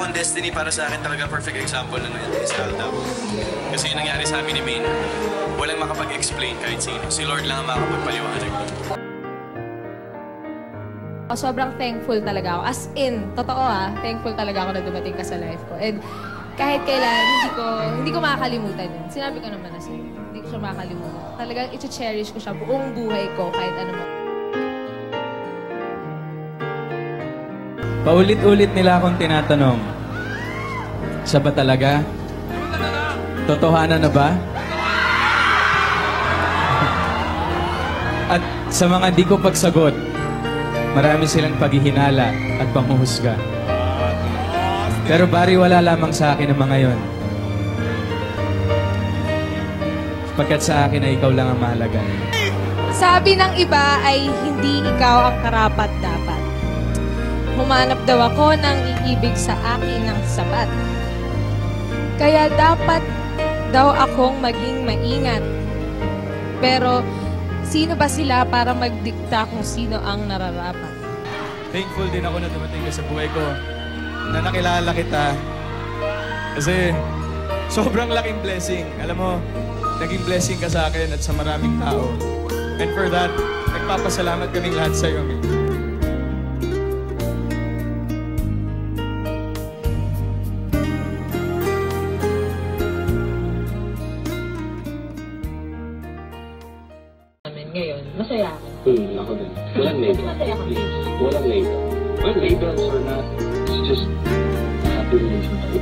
On Destiny para sa akin talaga perfect example na nangyari sa Aldab. Kasi yung nangyari sa amin ni Maine, walang makapag-explain kahit sino. Si Lord lang ang makapagpaliwanag. Sobrang thankful talaga ako. As in, totoo thankful talaga ako na dumating ka sa life ko. And kahit kailan, hindi ko makakalimutan yun. Sinabi ko naman na sa'yo, hindi ko siya makakalimutan. Talagang i-cherish ko siya buong buhay ko kahit ano mo. Paulit-ulit nila akong tinatanong, siya ba talaga? Totohanan na ba? At sa mga di ko pagsagot, marami silang paghihinala at panghuhusga. Pero bariwala lamang sa akin ang mga yon. Pagkat sa akin ay ikaw lang ang mahalaga. Sabi ng iba ay hindi ikaw ang karapat-dapat. Humanap daw ako ng iibig sa akin ng sapat. Kaya dapat daw akong maging maingat. Pero sino ba sila para magdikta kung sino ang nararapat? Thankful din ako na dumating ka sa buhay ko, na nakilala kita. Kasi sobrang laking blessing. Alam mo, naging blessing ka sa akin at sa maraming tao. And for that, nagpapasalamat kaming lahat sa iyo. Ngayon, masaya ako. Ako din. Walang label. Masaya ako. Walang label. Well, labels or not, it's just a happy relationship.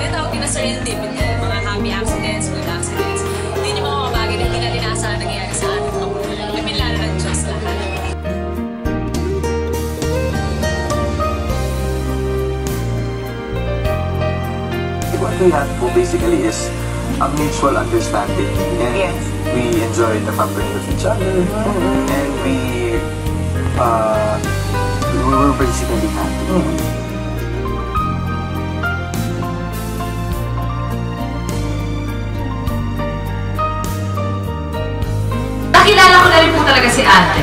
Tinatawag yun na serenity, mga happy accidents, good accidents. Hindi niyo makakabagay na hindi natin inaasahan nangyayari sa atin. Lumilala ng Diyos lahat. What we have basically is a mutual understanding, and we enjoy the company of each other, and we were basically happy. Nakilala ko na rin po talaga si ate.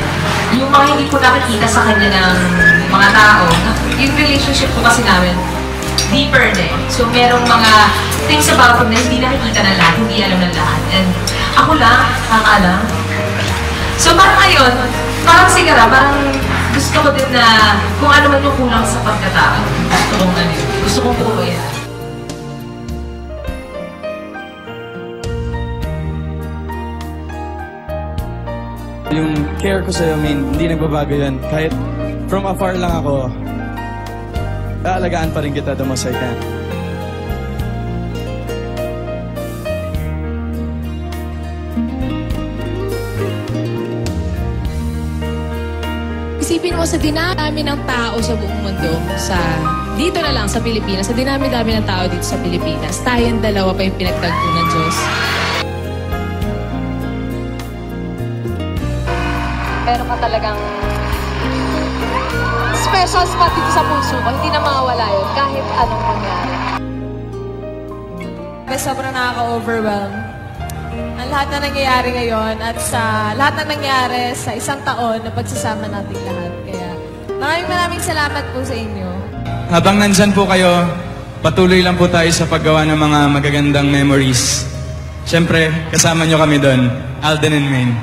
Yung mga hindi po nakikita sa kanya ng mga tao, yung relationship po kasi namin, deeper na eh. So merong mga things about him na hindi nakikita ng lahat, hindi alam ng lahat. And ako lang, nakakaalam. So parang ngayon, parang sigara, parang gusto ko din na kung ano man yung kulang sa pagkatao. Gusto kong puro yan. Yung care ko sa'yo, hindi nagbabago yan. Kahit from afar lang ako, aalagaan pa rin kita the most I can. Isipin mo sa dinami ng tao sa buong mundo, dito na lang sa Pilipinas, sa dinami-dami ng tao dito sa Pilipinas, tayong dalawa pa yung pinagtagpo ng Diyos. Meron ka talagang special spot dito sa puso ko. Hindi na mawawala yun kahit anong mangyari. Sobrang nakaka-overwhelm ang lahat na nangyayari ngayon at sa lahat na nangyayari sa isang taon na pagsasama nating lahat. Kaya maraming salamat po sa inyo. Habang nandyan po kayo, patuloy lang po tayo sa paggawa ng mga magagandang memories. Siyempre, kasama nyo kami doon, Alden and Maine.